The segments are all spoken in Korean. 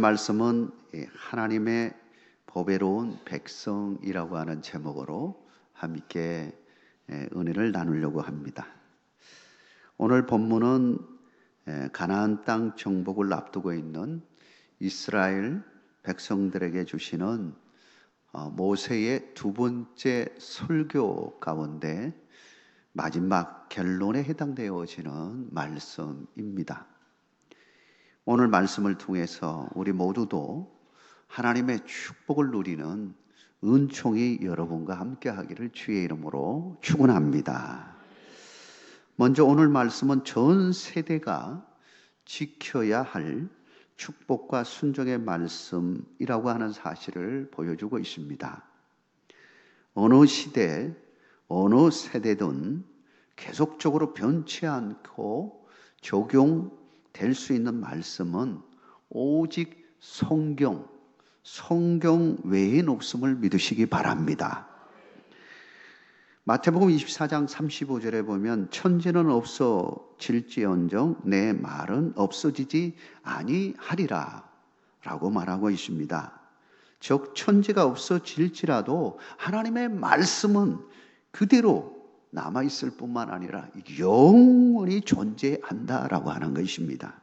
말씀은 하나님의 보배로운 백성이라고 하는 제목으로 함께 은혜를 나누려고 합니다. 오늘 본문은 가나안 땅 정복을 앞두고 있는 이스라엘 백성들에게 주시는 모세의 두 번째 설교 가운데 마지막 결론에 해당되어지는 말씀입니다. 오늘 말씀을 통해서 우리 모두도 하나님의 축복을 누리는 은총이 여러분과 함께 하기를 주의 이름으로 축원합니다. 먼저 오늘 말씀은 전 세대가 지켜야 할 축복과 순종의 말씀이라고 하는 사실을 보여주고 있습니다. 어느 시대, 어느 세대든 계속적으로 변치 않고 적용될 수 있는 말씀은 오직 성경 외에는 없음을 믿으시기 바랍니다. 마태복음 24장 35절에 보면 천지는 없어질지언정 내 말은 없어지지 아니하리라 라고 말하고 있습니다. 즉 천지가 없어질지라도 하나님의 말씀은 그대로 남아있을 뿐만 아니라 영원히 존재한다라고 하는 것입니다.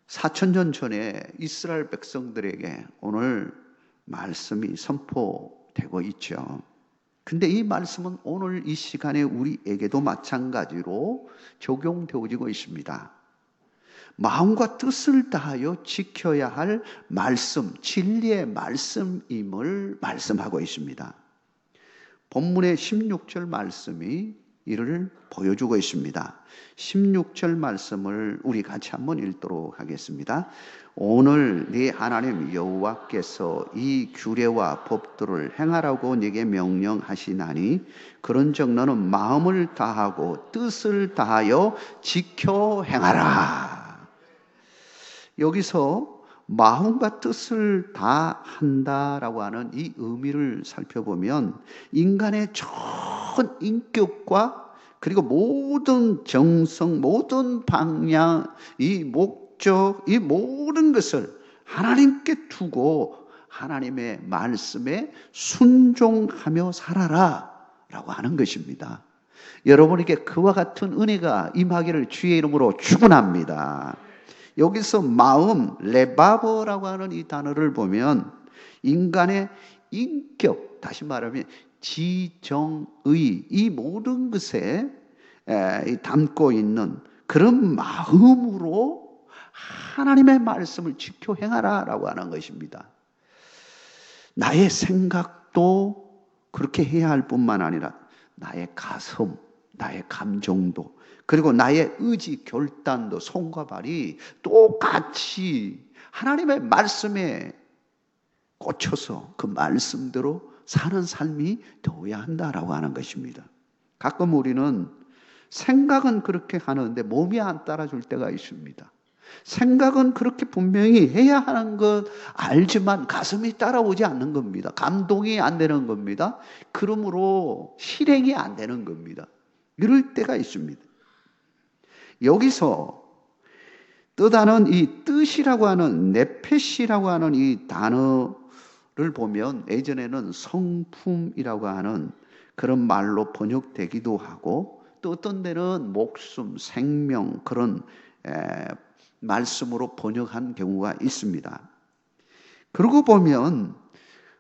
4000년 전에 이스라엘 백성들에게 오늘 말씀이 선포되고 있죠. 근데 이 말씀은 오늘 이 시간에 우리에게도 마찬가지로 적용되어지고 있습니다. 마음과 뜻을 다하여 지켜야 할 말씀, 진리의 말씀임을 말씀하고 있습니다. 본문의 16절 말씀이 이를 보여주고 있습니다. 16절 말씀을 우리 같이 한번 읽도록 하겠습니다. 오늘 네 하나님 여호와께서 이 규례와 법도를 행하라고 네게 명령하시나니 그런즉 너는 마음을 다하고 뜻을 다하여 지켜 행하라. 여기서 마음과 뜻을 다 한다라고 하는 이 의미를 살펴보면 인간의 전 인격과 그리고 모든 정성, 모든 방향, 이 목적, 이 모든 것을 하나님께 두고 하나님의 말씀에 순종하며 살아라 라고 하는 것입니다. 여러분에게 그와 같은 은혜가 임하기를 주의 이름으로 축원합니다. 여기서 마음, 레바버라고 하는 이 단어를 보면 인간의 인격, 다시 말하면 지정의, 이 모든 것에 담고 있는 그런 마음으로 하나님의 말씀을 지켜 행하라라고 하는 것입니다. 나의 생각도 그렇게 해야 할 뿐만 아니라 나의 가슴, 나의 감정도 그리고 나의 의지, 결단도 손과 발이 똑같이 하나님의 말씀에 꽂혀서 그 말씀대로 사는 삶이 되어야 한다라고 하는 것입니다. 가끔 우리는 생각은 그렇게 하는데 몸이 안 따라줄 때가 있습니다. 생각은 그렇게 분명히 해야 하는 것 알지만 가슴이 따라오지 않는 겁니다. 감동이 안 되는 겁니다. 그러므로 실행이 안 되는 겁니다. 이럴 때가 있습니다. 여기서 뜻하는 이 뜻이라고 하는 네페시라고 하는 이 단어를 보면 예전에는 성품이라고 하는 그런 말로 번역되기도 하고 또 어떤 데는 목숨, 생명 그런 말씀으로 번역한 경우가 있습니다. 그러고 보면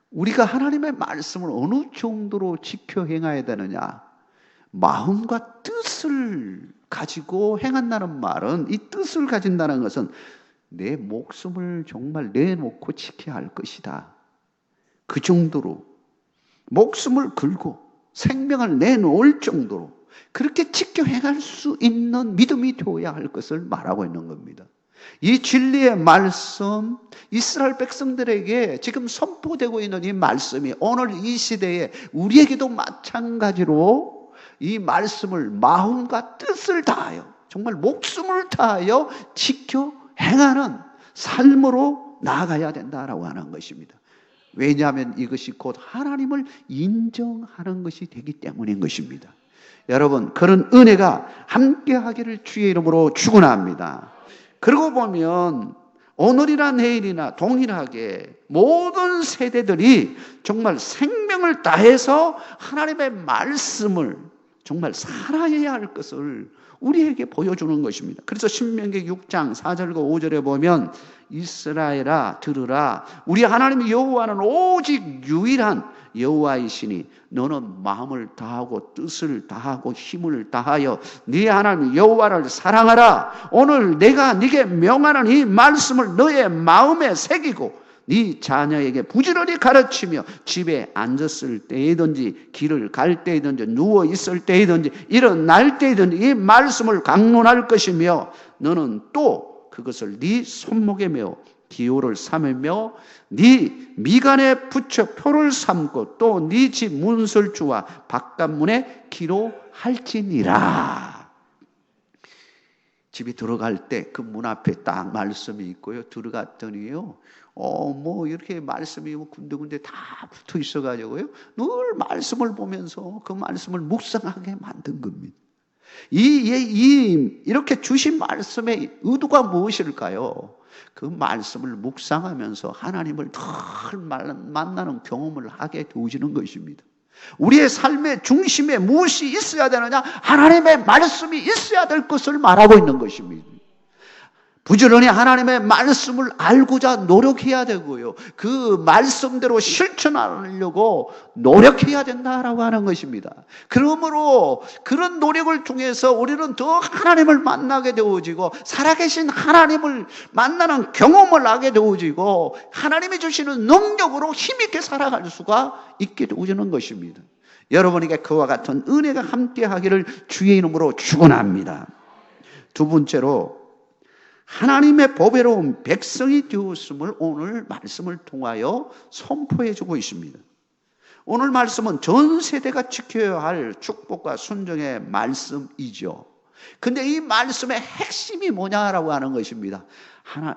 우리가 하나님의 말씀을 어느 정도로 지켜 행해야 되느냐, 마음과 뜻을 가지고 행한다는 말은 이 뜻을 가진다는 것은 내 목숨을 정말 내놓고 지켜야 할 것이다. 그 정도로 목숨을 걸고 생명을 내놓을 정도로 그렇게 지켜 행할 수 있는 믿음이 되어야 할 것을 말하고 있는 겁니다. 이 진리의 말씀, 이스라엘 백성들에게 지금 선포되고 있는 이 말씀이 오늘 이 시대에 우리에게도 마찬가지로 이 말씀을 마음과 뜻을 다하여 정말 목숨을 다하여 지켜 행하는 삶으로 나아가야 된다라고 하는 것입니다. 왜냐하면 이것이 곧 하나님을 인정하는 것이 되기 때문인 것입니다. 여러분, 그런 은혜가 함께 하기를 주의 이름으로 축원합니다. 그러고 보면 오늘이나 내일이나 동일하게 모든 세대들이 정말 생명을 다해서 하나님의 말씀을 정말 살아야 할 것을 우리에게 보여주는 것입니다. 그래서 신명기 6장 4절과 5절에 보면 이스라엘아 들으라, 우리 하나님 여호와는 오직 유일한 여호와이시니 너는 마음을 다하고 뜻을 다하고 힘을 다하여 네 하나님 여호와를 사랑하라. 오늘 내가 네게 명하는 이 말씀을 너의 마음에 새기고 네 자녀에게 부지런히 가르치며 집에 앉았을 때이든지 길을 갈 때이든지 누워 있을 때이든지 일어날 때이든지 이 말씀을 강론할 것이며 너는 또 그것을 네 손목에 메어 기호를 삼으며 네 미간에 붙여 표를 삼고 또 네 집 문설주와 바깥문에 기록할지니라. 집에 들어갈 때 그 문 앞에 딱 말씀이 있고요. 들어갔더니요, 뭐 이렇게 말씀이 군데군데 다 붙어 있어가지고요, 늘 말씀을 보면서 그 말씀을 묵상하게 만든 겁니다. 이렇게 주신 말씀의 의도가 무엇일까요? 그 말씀을 묵상하면서 하나님을 늘 만나는 경험을 하게 되어지는 것입니다. 우리의 삶의 중심에 무엇이 있어야 되느냐? 하나님의 말씀이 있어야 될 것을 말하고 있는 것입니다. 부지런히 하나님의 말씀을 알고자 노력해야 되고요, 그 말씀대로 실천하려고 노력해야 된다라고 하는 것입니다. 그러므로 그런 노력을 통해서 우리는 더 하나님을 만나게 되어지고 살아계신 하나님을 만나는 경험을 하게 되어지고 하나님이 주시는 능력으로 힘있게 살아갈 수가 있게 되어지는 것입니다. 여러분에게 그와 같은 은혜가 함께하기를 주의 이름으로 축원합니다. 두 번째로 하나님의 보배로운 백성이 되었음을 오늘 말씀을 통하여 선포해 주고 있습니다. 오늘 말씀은 전 세대가 지켜야 할 축복과 순종의 말씀이죠. 근데 이 말씀의 핵심이 뭐냐라고 하는 것입니다.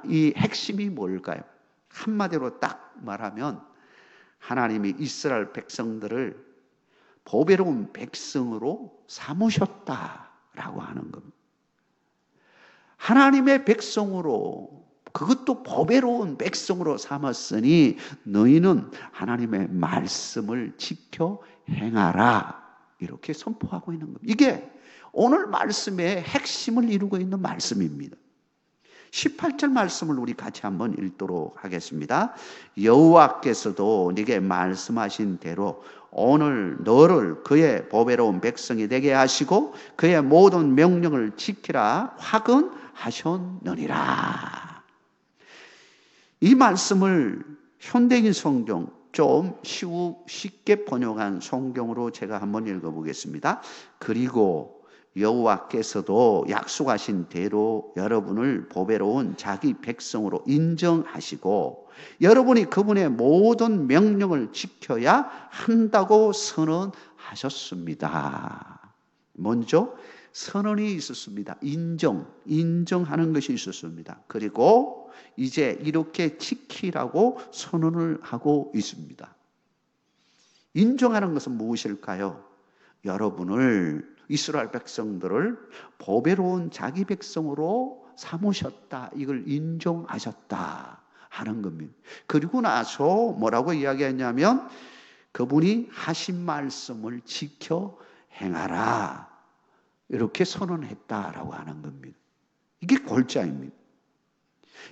이 핵심이 뭘까요? 한마디로 딱 말하면 하나님이 이스라엘 백성들을 보배로운 백성으로 삼으셨다라고 하는 겁니다. 하나님의 백성으로, 그것도 보배로운 백성으로 삼았으니 너희는 하나님의 말씀을 지켜 행하라, 이렇게 선포하고 있는 겁니다. 이게 오늘 말씀의 핵심을 이루고 있는 말씀입니다. 18절 말씀을 우리 같이 한번 읽도록 하겠습니다. 여호와께서도 네게 말씀하신 대로 오늘 너를 그의 보배로운 백성이 되게 하시고 그의 모든 명령을 지키라 화근하셨느니라. 이 말씀을 현대인 성경, 좀 쉽게 번역한 성경으로 제가 한번 읽어보겠습니다. 그리고 여호와께서도 약속하신 대로 여러분을 보배로운 자기 백성으로 인정하시고 여러분이 그분의 모든 명령을 지켜야 한다고 선언하셨습니다. 먼저 선언이 있었습니다. 인정하는 것이 있었습니다. 그리고 이제 이렇게 지키라고 선언을 하고 있습니다. 인정하는 것은 무엇일까요? 여러분을, 이스라엘 백성들을 보배로운 자기 백성으로 삼으셨다, 이걸 인정하셨다 하는 겁니다. 그리고 나서 뭐라고 이야기했냐면 그분이 하신 말씀을 지켜 행하라, 이렇게 선언했다라고 하는 겁니다. 이게 골자입니다.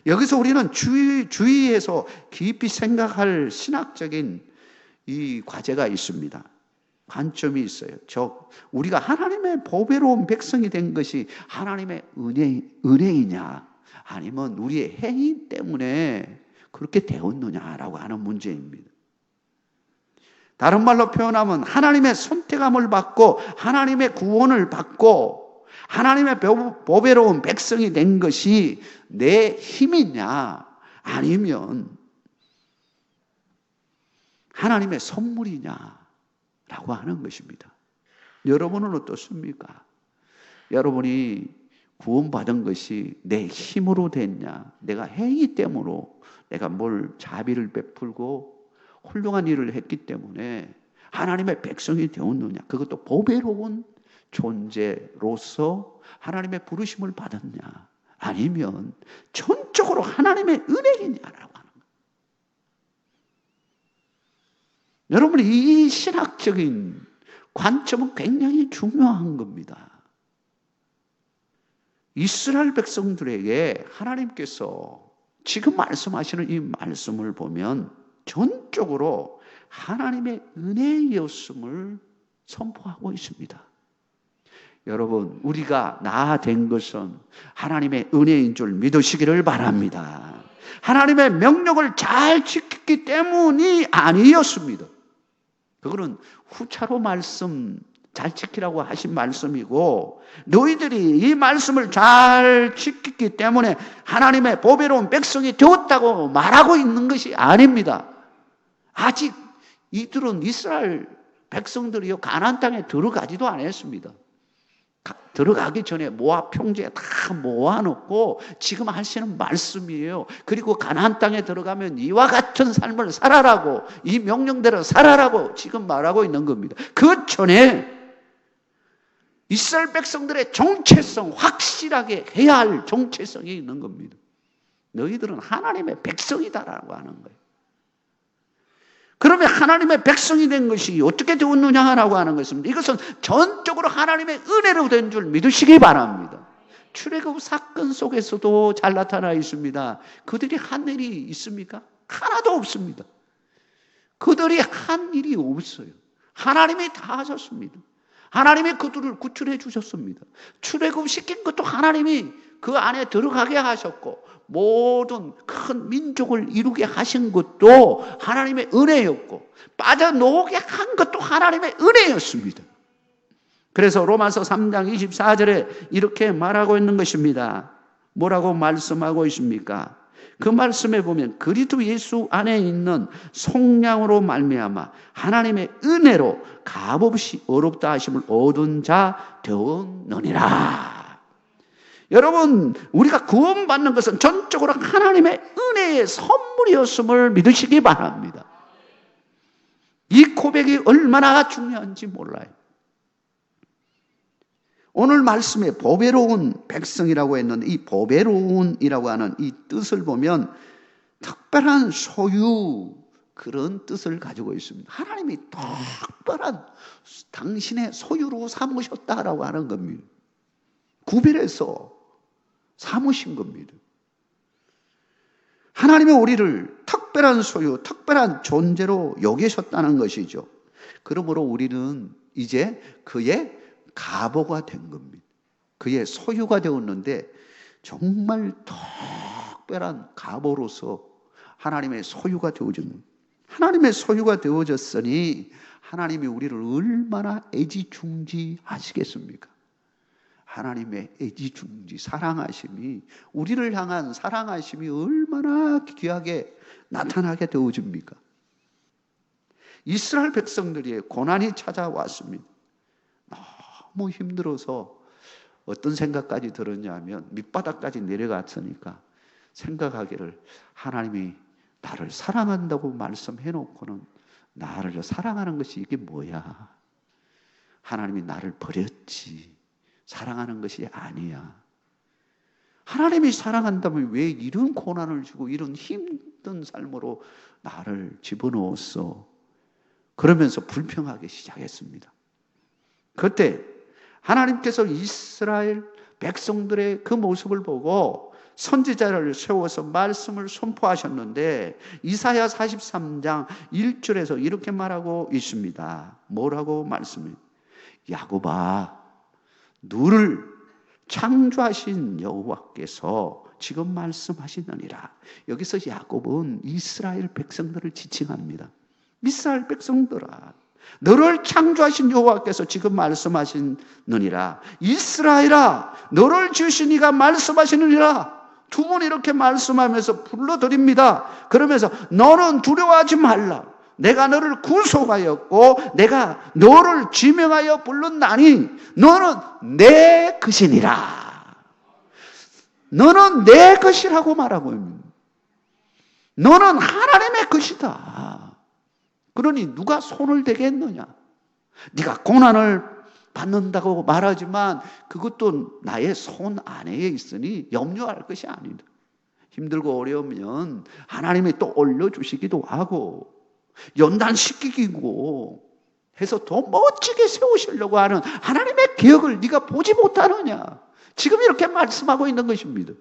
여기서 우리는 주의해서 깊이 생각할 신학적인 이 과제가 있습니다. 관점이 있어요. 우리가 하나님의 보배로운 백성이 된 것이 하나님의 은혜이냐, 아니면 우리의 행위 때문에 그렇게 되었느냐라고 하는 문제입니다. 다른 말로 표현하면 하나님의 선택함을 받고 하나님의 구원을 받고 하나님의 보배로운 백성이 된 것이 내 힘이냐, 아니면 하나님의 선물이냐 라고 하는 것입니다. 여러분은 어떻습니까? 여러분이 구원받은 것이 내 힘으로 됐냐, 내가 행위 때문에 내가 뭘 자비를 베풀고 훌륭한 일을 했기 때문에 하나님의 백성이 되었느냐, 그것도 보배로운 존재로서 하나님의 부르심을 받았냐, 아니면 전적으로 하나님의 은혜이냐라고 하는 거예요. 여러분, 이 신학적인 관점은 굉장히 중요한 겁니다. 이스라엘 백성들에게 하나님께서 지금 말씀하시는 이 말씀을 보면 전적으로 하나님의 은혜였음을 선포하고 있습니다. 여러분, 우리가 나 된 것은 하나님의 은혜인 줄 믿으시기를 바랍니다. 하나님의 명령을 잘 지켰기 때문이 아니었습니다. 그거는 후차로 말씀 잘 지키라고 하신 말씀이고, 너희들이 이 말씀을 잘 지켰기 때문에 하나님의 보배로운 백성이 되었다고 말하고 있는 것이 아닙니다. 아직 이들은 이스라엘 백성들이요 가나안 땅에 들어가지도 않았습니다. 들어가기 전에 모압 평지에 다 모아놓고 지금 하시는 말씀이에요. 그리고 가나안 땅에 들어가면 이와 같은 삶을 살아라고, 이 명령대로 살아라고 지금 말하고 있는 겁니다. 그 전에 이스라엘 백성들의 정체성, 확실하게 해야 할 정체성이 있는 겁니다. 너희들은 하나님의 백성이다라고 하는 거예요. 그러면 하나님의 백성이 된 것이 어떻게 되었느냐라고 하는 것입니다. 이것은 전적으로 하나님의 은혜로 된 줄 믿으시기 바랍니다. 출애굽 사건 속에서도 잘 나타나 있습니다. 그들이 한 일이 있습니까? 하나도 없습니다. 그들이 한 일이 없어요. 하나님이 다 하셨습니다. 하나님이 그들을 구출해 주셨습니다. 출애굽 시킨 것도 하나님이 그 안에 들어가게 하셨고, 모든 큰 민족을 이루게 하신 것도 하나님의 은혜였고, 빠져나오게 한 것도 하나님의 은혜였습니다. 그래서 로마서 3장 24절에 이렇게 말하고 있는 것입니다. 뭐라고 말씀하고 있습니까? 그 말씀에 보면 그리스도 예수 안에 있는 속량으로 말미암아 하나님의 은혜로 값없이 어렵다 하심을 얻은 자 되었느니라. 여러분, 우리가 구원받는 것은 전적으로 하나님의 은혜의 선물이었음을 믿으시기 바랍니다. 이 고백이 얼마나 중요한지 몰라요. 오늘 말씀에 보배로운 백성이라고 했는데, 이 보배로운이라고 하는 이 뜻을 보면 특별한 소유, 그런 뜻을 가지고 있습니다. 하나님이 특별한 당신의 소유로 삼으셨다라고 하는 겁니다. 구별해서 삼으신 겁니다. 하나님의 우리를 특별한 소유, 특별한 존재로 여기셨다는 것이죠. 그러므로 우리는 이제 그의 가보가 된 겁니다. 그의 소유가 되었는데 정말 특별한 가보로서 하나님의 소유가 되어졌는, 하나님의 소유가 되어졌으니 하나님이 우리를 얼마나 애지중지하시겠습니까? 하나님의 애지중지, 사랑하심이, 우리를 향한 사랑하심이 얼마나 귀하게 나타나게 되어집니까? 이스라엘 백성들이 고난이 찾아왔습니다. 너무 힘들어서 어떤 생각까지 들었냐면, 밑바닥까지 내려갔으니까 생각하기를, 하나님이 나를 사랑한다고 말씀해놓고는 나를 사랑하는 것이 이게 뭐야? 하나님이 나를 버렸지, 사랑하는 것이 아니야. 하나님이 사랑한다면 왜 이런 고난을 주고 이런 힘든 삶으로 나를 집어넣었어? 그러면서 불평하기 시작했습니다. 그때 하나님께서 이스라엘 백성들의 그 모습을 보고 선지자를 세워서 말씀을 선포하셨는데, 이사야 43장 1절에서 이렇게 말하고 있습니다. 뭐라고 말씀해요? 야곱아, 너를 창조하신 여호와께서 지금 말씀하시느니라. 여기서 야곱은 이스라엘 백성들을 지칭합니다. 이스라엘 백성들아, 너를 창조하신 여호와께서 지금 말씀하시느니라. 이스라엘아, 너를 지으신 이가 말씀하시느니라. 두 번 이렇게 말씀하면서 불러드립니다. 그러면서 너는 두려워하지 말라. 내가 너를 구속하였고 내가 너를 지명하여 불렀나니 너는 내 것이니라. 너는 내 것이라고 말하고 있습니다. 너는 하나님의 것이다. 그러니 누가 손을 대겠느냐? 네가 고난을 받는다고 말하지만 그것도 나의 손 안에 있으니 염려할 것이 아니다. 힘들고 어려우면 하나님이 또 올려주시기도 하고 연단시키고 해서 더 멋지게 세우시려고 하는 하나님의 계획을 네가 보지 못하느냐. 지금 이렇게 말씀하고 있는 것입니다.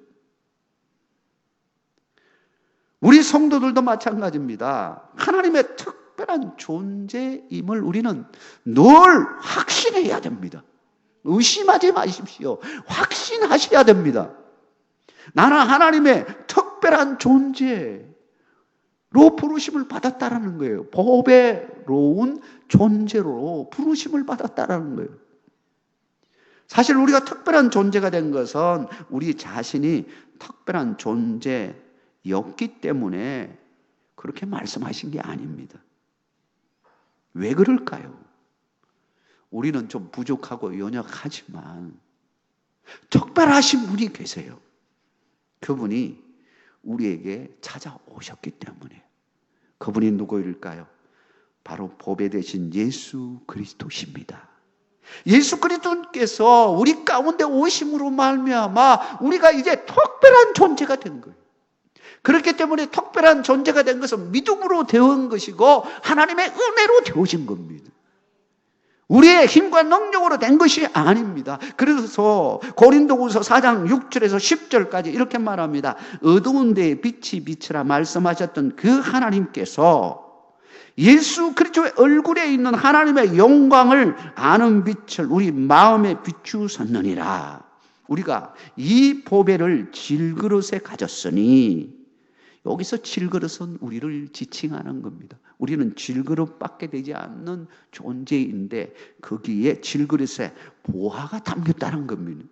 우리 성도들도 마찬가지입니다. 하나님의 특별한 존재임을 우리는 늘 확신해야 됩니다. 의심하지 마십시오. 확신하셔야 됩니다. 나는 하나님의 특별한 존재로 부르심을 받았다라는 거예요. 보배로운 존재로 부르심을 받았다라는 거예요. 사실 우리가 특별한 존재가 된 것은 우리 자신이 특별한 존재였기 때문에 그렇게 말씀하신 게 아닙니다. 왜 그럴까요? 우리는 좀 부족하고 연약하지만 특별하신 분이 계세요. 그분이 우리에게 찾아오셨기 때문에. 그분이 누구일까요? 바로 보배 되신 예수 그리스도십니다. 예수 그리스도께서 우리 가운데 오심으로 말미암아 우리가 이제 특별한 존재가 된 거예요. 그렇기 때문에 특별한 존재가 된 것은 믿음으로 되어온 것이고 하나님의 은혜로 되어진 겁니다. 우리의 힘과 능력으로 된 것이 아닙니다. 그래서 고린도후서 4장 6절에서 10절까지 이렇게 말합니다. 어두운 데에 빛이 비치라 말씀하셨던 그 하나님께서 예수 그리스도의 얼굴에 있는 하나님의 영광을 아는 빛을 우리 마음에 비추셨느니라. 우리가 이 보배를 질그릇에 가졌으니, 여기서 질그릇은 우리를 지칭하는 겁니다. 우리는 질그릇밖에 되지 않는 존재인데 거기에 질그릇에 보화가 담겼다는 겁니다.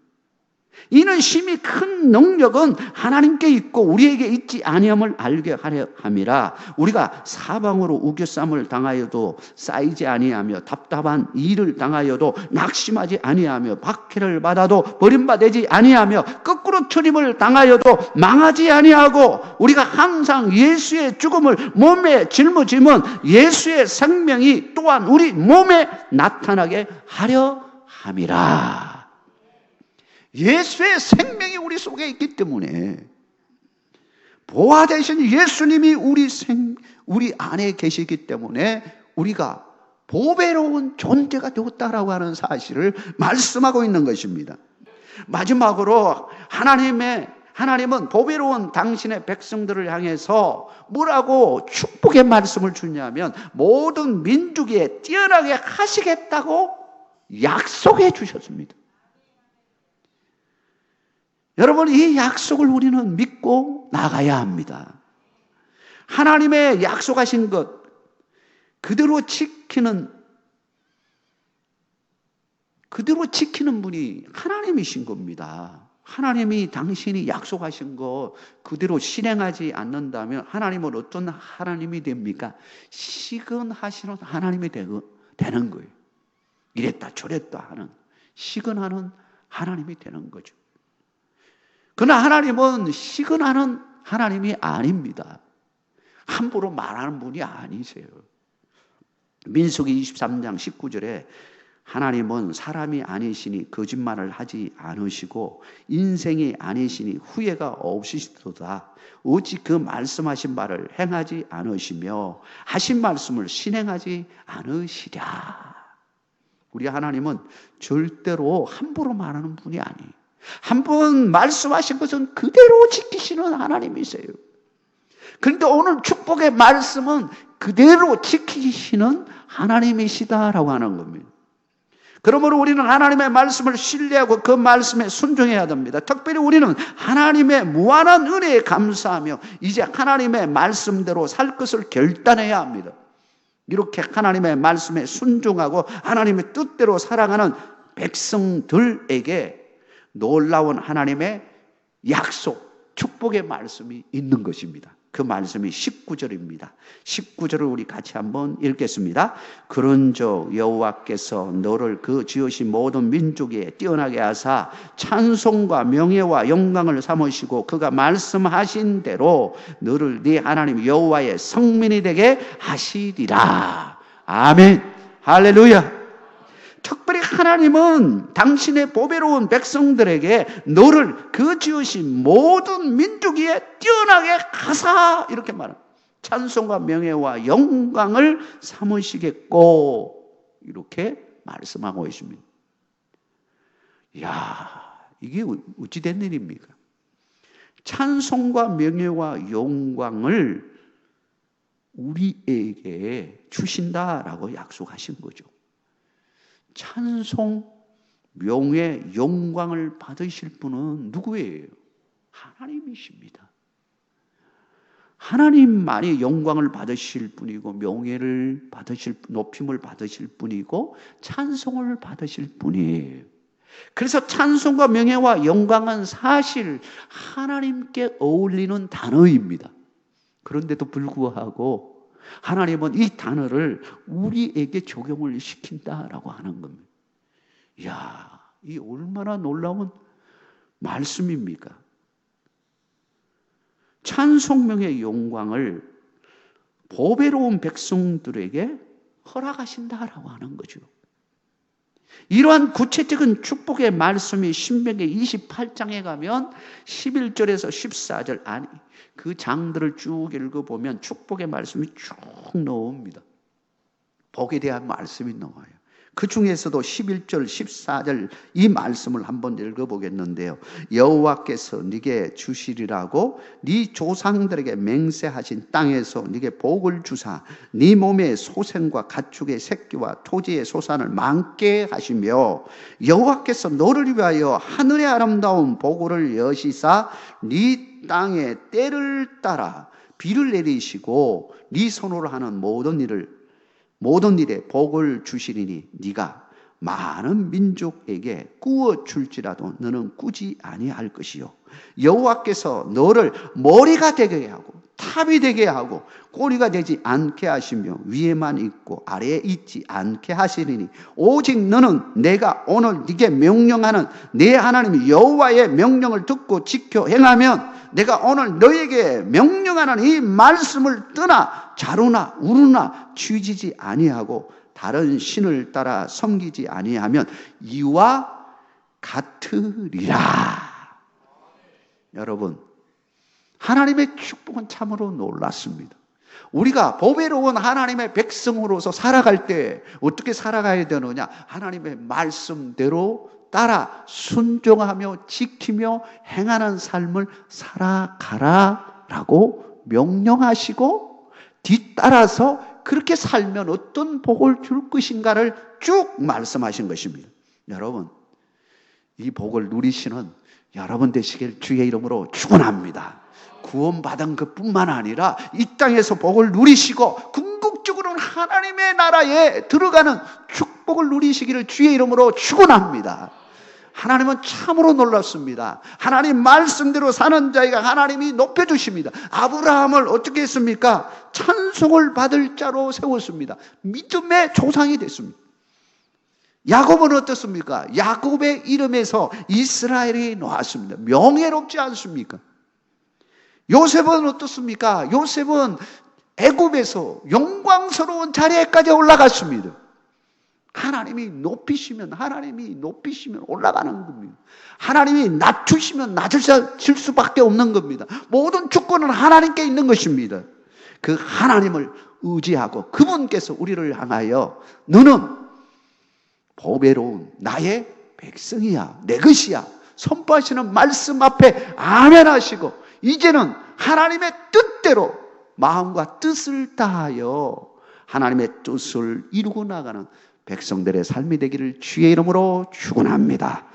이는 심히 큰 능력은 하나님께 있고 우리에게 있지 아니함을 알게 하려 함이라. 우리가 사방으로 우겨쌈을 당하여도 쌓이지 아니하며 답답한 일을 당하여도 낙심하지 아니하며 박해를 받아도 버림받지 아니하며 거꾸로 트림을 당하여도 망하지 아니하고 우리가 항상 예수의 죽음을 몸에 짊어지면 예수의 생명이 또한 우리 몸에 나타나게 하려 함이라. 예수의 생명이 우리 속에 있기 때문에 보화 되신 예수님이 우리 안에 계시기 때문에 우리가 보배로운 존재가 되었다라고 하는 사실을 말씀하고 있는 것입니다. 마지막으로 하나님은 보배로운 당신의 백성들을 향해서 뭐라고 축복의 말씀을 주냐면 모든 민족에 뛰어나게 하시겠다고 약속해 주셨습니다. 여러분, 이 약속을 우리는 믿고 나가야 합니다. 하나님의 약속하신 것 그대로 지키는 분이 하나님이신 겁니다. 하나님이 당신이 약속하신 거 그대로 실행하지 않는다면 하나님은 어떤 하나님이 됩니까? 시근하시는 하나님이 되는 거예요. 이랬다 저랬다 하는 시근하는 하나님이 되는 거죠. 그러나 하나님은 시근하는 하나님이 아닙니다. 함부로 말하는 분이 아니세요. 민수기 23장 19절에 하나님은 사람이 아니시니 거짓말을 하지 않으시고 인생이 아니시니 후회가 없으시도다. 어찌 그 말씀하신 바를 행하지 않으시며 하신 말씀을 실행하지 않으시랴. 우리 하나님은 절대로 함부로 말하는 분이 아니에요. 한 번 말씀하신 것은 그대로 지키시는 하나님이세요. 그런데 오늘 축복의 말씀은 그대로 지키시는 하나님이시다라고 하는 겁니다. 그러므로 우리는 하나님의 말씀을 신뢰하고 그 말씀에 순종해야 됩니다. 특별히 우리는 하나님의 무한한 은혜에 감사하며 이제 하나님의 말씀대로 살 것을 결단해야 합니다. 이렇게 하나님의 말씀에 순종하고 하나님의 뜻대로 살아가는 백성들에게 놀라운 하나님의 약속, 축복의 말씀이 있는 것입니다. 그 말씀이 19절입니다. 19절을 우리 같이 한번 읽겠습니다. 그런즉 여호와께서 너를 그 지으신 모든 민족에 뛰어나게 하사 찬송과 명예와 영광을 삼으시고 그가 말씀하신 대로 너를 네 하나님 여호와의 성민이 되게 하시리라. 아멘. 할렐루야. 특별히 하나님은 당신의 보배로운 백성들에게 너를 그 지으신 모든 민족 위에 뛰어나게 하사 이렇게 말합니다. 찬송과 명예와 영광을 삼으시겠고 이렇게 말씀하고 있습니다. 이야, 이게 어찌 된 일입니까? 찬송과 명예와 영광을 우리에게 주신다라고 약속하신 거죠. 찬송, 명예, 영광을 받으실 분은 누구예요? 하나님이십니다. 하나님만이 영광을 받으실 분이고 명예를 받으실, 높임을 받으실 분이고 찬송을 받으실 분이에요. 그래서 찬송과 명예와 영광은 사실 하나님께 어울리는 단어입니다. 그런데도 불구하고 하나님은 이 단어를 우리에게 적용을 시킨다라고 하는 겁니다. 이야, 이 얼마나 놀라운 말씀입니까? 찬송명의 영광을 보배로운 백성들에게 허락하신다라고 하는 거죠. 이러한 구체적인 축복의 말씀이 신명기 28장에 가면 11절에서 14절 아니 그 장들을 쭉 읽어보면 축복의 말씀이 쭉 나옵니다. 복에 대한 말씀이 나와요. 그 중에서도 11절, 14절 이 말씀을 한번 읽어보겠는데요. 여호와께서 네게 주시리라고 네 조상들에게 맹세하신 땅에서 네게 복을 주사 네 몸의 소생과 가축의 새끼와 토지의 소산을 많게 하시며 여호와께서 너를 위하여 하늘의 아름다운 보고를 여시사 네 땅에 때를 따라 비를 내리시고 네 손으로 하는 모든 일에 복을 주시리니 네가 많은 민족에게 꾸어 줄지라도 너는 꾸지 아니할 것이요 여호와께서 너를 머리가 되게 하고 탑이 되게 하고 꼬리가 되지 않게 하시며 위에만 있고 아래에 있지 않게 하시리니 오직 너는 내가 오늘 네게 명령하는 네 하나님 여호와의 명령을 듣고 지켜 행하면 내가 오늘 너에게 명령하는 이 말씀을 떠나 자루나 우루나 취지지 아니하고 다른 신을 따라 섬기지 아니하면 이와 같으리라. 여러분, 하나님의 축복은 참으로 놀랐습니다. 우리가 보배로운 하나님의 백성으로서 살아갈 때 어떻게 살아가야 되느냐? 하나님의 말씀대로 따라 순종하며 지키며 행하는 삶을 살아가라라고 명령하시고 뒤따라서 그렇게 살면 어떤 복을 줄 것인가를 쭉 말씀하신 것입니다. 여러분, 이 복을 누리시는 여러분 되시길 주의 이름으로 축원합니다. 구원받은 것뿐만 아니라 이 땅에서 복을 누리시고 궁극적으로는 하나님의 나라에 들어가는 축복을 누리시기를 주의 이름으로 축원합니다. 하나님은 참으로 놀랍습니다. 하나님 말씀대로 사는 자에게 하나님이 높여주십니다. 아브라함을 어떻게 했습니까? 찬송을 받을 자로 세웠습니다. 믿음의 조상이 됐습니다. 야곱은 어떻습니까? 야곱의 이름에서 이스라엘이 나왔습니다. 명예롭지 않습니까? 요셉은 어떻습니까? 요셉은 애굽에서 영광스러운 자리에까지 올라갔습니다. 하나님이 높이시면 올라가는 겁니다. 하나님이 낮추시면 낮으실 수밖에 없는 겁니다. 모든 주권은 하나님께 있는 것입니다. 그 하나님을 의지하고 그분께서 우리를 향하여 너는 보배로운 나의 백성이야, 내 것이야 선포하시는 말씀 앞에 아멘 하시고 이제는 하나님의 뜻대로 마음과 뜻을 다하여 하나님의 뜻을 이루고 나가는 백성들의 삶이 되기를 주의 이름으로 축원합니다.